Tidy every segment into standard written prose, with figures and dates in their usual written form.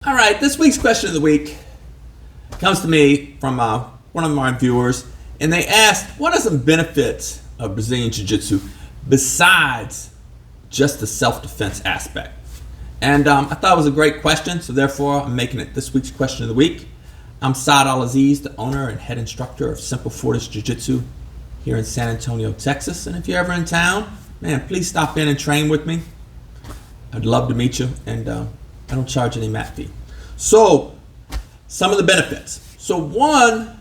All right, this week's question of the week comes to me from one of my viewers, and they asked, what are some benefits of Brazilian Jiu-Jitsu besides just the self-defense aspect? And I thought it was a great question, so therefore I'm making it this week's question of the week. I'm al-Aziz, the owner and head instructor of Semper Fortis Jiu Jitsu here in San Antonio, Texas. And if you're ever in town, man, please stop in and train with me. I'd love to meet you, and I don't charge any mat fee. So, some of the benefits. So one,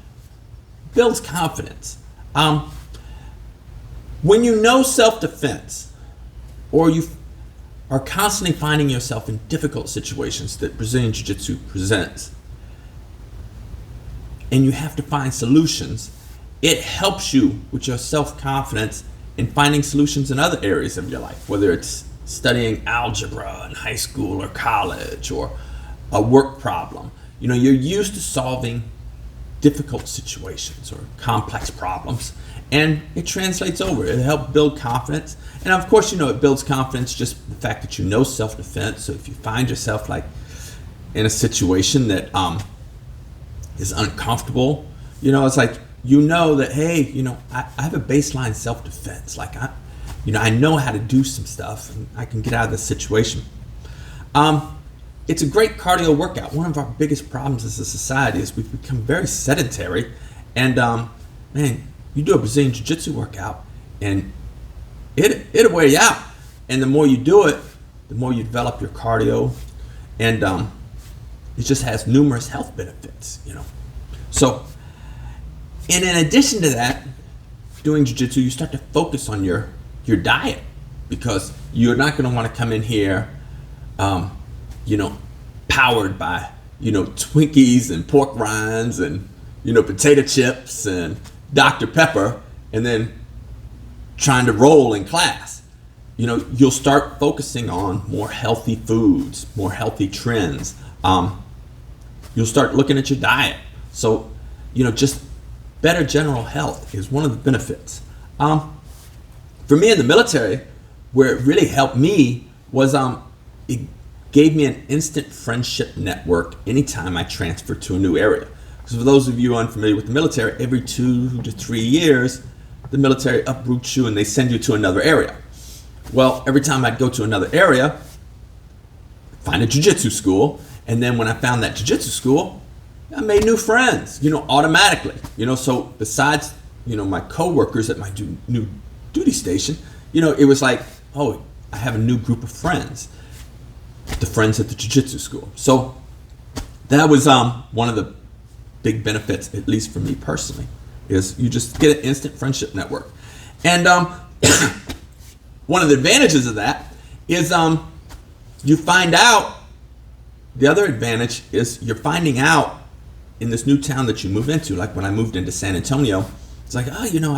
builds confidence. When you know self-defense, or you are constantly finding yourself in difficult situations that Brazilian Jiu-Jitsu presents, and you have to find solutions, it helps you with your self-confidence in finding solutions in other areas of your life, whether it's studying algebra in high school or college, or a work problem. You know, you're used to solving difficult situations or complex problems, and it translates over. It helps build confidence. And of course, you know, it builds confidence just the fact that you know self-defense. So if you find yourself like in a situation that is uncomfortable, you know, it's like, you know that, hey, you know, I have a baseline self-defense. Like, I know how to do some stuff, and I can get out of this situation. It's a great cardio workout. One of our biggest problems as a society is we've become very sedentary. And man, you do a Brazilian Jiu-Jitsu workout, and it'll wear you out. And the more you do it, the more you develop your cardio, and it just has numerous health benefits, you know. So, and in addition to that, doing Jiu-Jitsu, you start to focus on your diet, because you're not going to want to come in here you know, powered by, you know, Twinkies and pork rinds and, you know, potato chips and Dr. Pepper, and then trying to roll in class. You know, you'll start focusing on more healthy foods, more healthy trends. You'll start looking at your diet. So, you know, just better general health is one of the benefits. For me in the military, where it really helped me was it gave me an instant friendship network anytime I transferred to a new area. Because for those of you unfamiliar with the military, every 2 to 3 years, the military uproots you and they send you to another area. Well, every time I'd go to another area, find a jiu-jitsu school, and then when I found that jiu-jitsu school, I made new friends, you know, automatically. You know, so besides, you know, my coworkers at my new duty station, you know, it was like, oh, I have a new group of friends. The friends at the jiu-jitsu school. So that was one of the big benefits, at least for me personally, is you just get an instant friendship network. And one of the advantages of that is you find out, the other advantage is you're finding out in this new town that you move into. Like when I moved into San Antonio, it's like, oh, you know,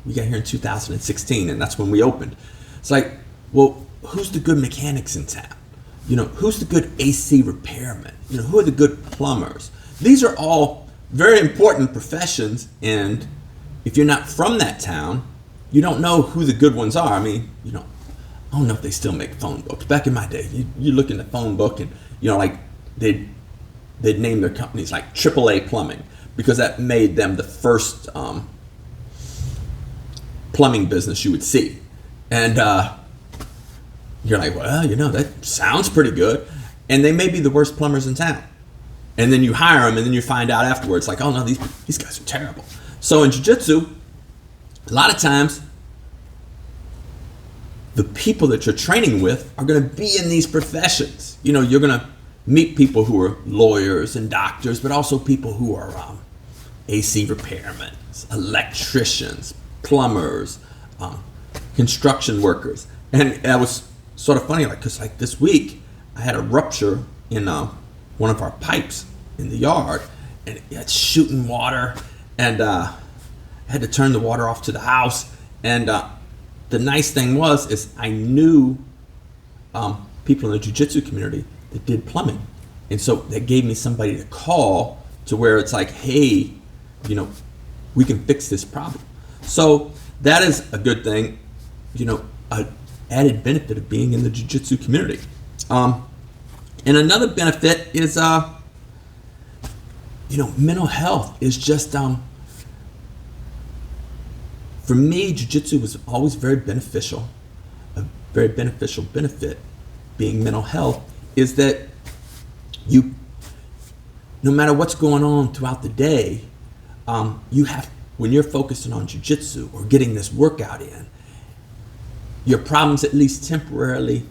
we got here in 2016, and that's when we opened. It's like, well, who's the good mechanics in town? You know, who's the good AC repairman? You know, who are the good plumbers? These are all very important professions, and if you're not from that town, you don't know who the good ones are. I mean, you know, I don't know if they still make phone books. Back in my day, you look in the phone book, and, you know, like they'd name their companies like AAA Plumbing, because that made them the first plumbing business you would see. And you're like, well, you know, that sounds pretty good. And they may be the worst plumbers in town. And then you hire them, and then you find out afterwards, like, oh no, these guys are terrible. So in jiu-jitsu, a lot of times, the people that you're training with are going to be in these professions. You know, you're going to meet people who are lawyers and doctors, but also people who are AC repairmen, electricians, plumbers, construction workers. And that was sort of funny, like, because like this week I had a rupture in one of our pipes in the yard, and it's shooting water, and I had to turn the water off to the house. And the nice thing is I knew people in the jiu-jitsu community that did plumbing, and so they gave me somebody to call to where it's like, hey, you know, we can fix this problem. So that is a good thing, you know, an added benefit of being in the jiu-jitsu community. And another benefit is, mental health is just, for me, jiu-jitsu was always very beneficial. A very beneficial benefit being mental health is that no matter what's going on throughout the day, when you're focusing on jiu-jitsu or getting this workout in, your problems at least temporarily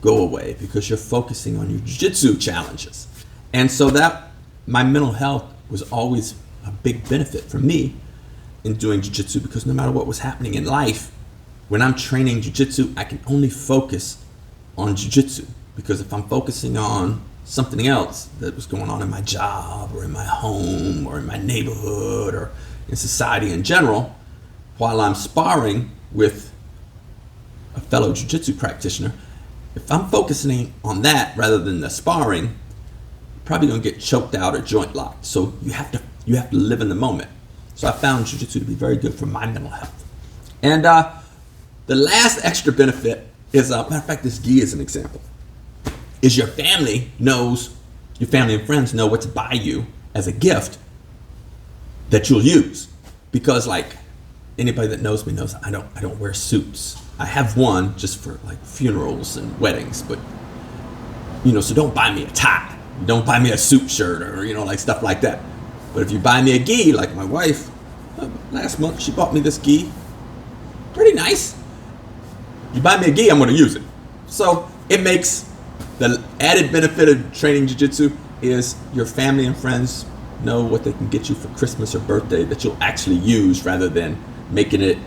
go away because you're focusing on your jiu-jitsu challenges. And so that my mental health was always a big benefit for me in doing jiu-jitsu, because no matter what was happening in life, when I'm training jiu-jitsu, I can only focus on jiu-jitsu, because if I'm focusing on something else that was going on in my job or in my home or in my neighborhood or in society in general, while I'm sparring with a fellow jiu-jitsu practitioner, if I'm focusing on that rather than the sparring, you're probably gonna get choked out or joint locked. So you have to live in the moment. So I found jiu-jitsu to be very good for my mental health. And the last extra benefit is, matter of fact, this gi is an example, is your family and friends know what to buy you as a gift that you'll use. Because like anybody that knows me knows I don't wear suits. I have one just for like funerals and weddings, but so don't buy me a tie. Don't buy me a suit shirt or like stuff like that. But if you buy me a gi, like my wife, last month she bought me this gi, pretty nice. You buy me a gi, I'm going to use it. So it makes the added benefit of training jiu-jitsu is your family and friends know what they can get you for Christmas or birthday that you'll actually use, rather than making it,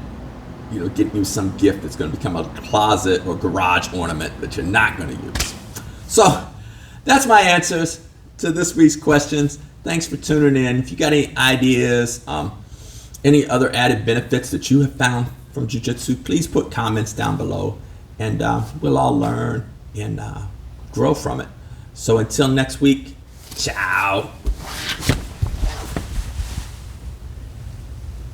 getting you some gift that's going to become a closet or garage ornament that you're not going to use. So that's my answers to this week's questions. Thanks for tuning in. If you got any ideas, any other added benefits that you have found from jiu-jitsu, please put comments down below, and we'll all learn and grow from it. So until next week, ciao.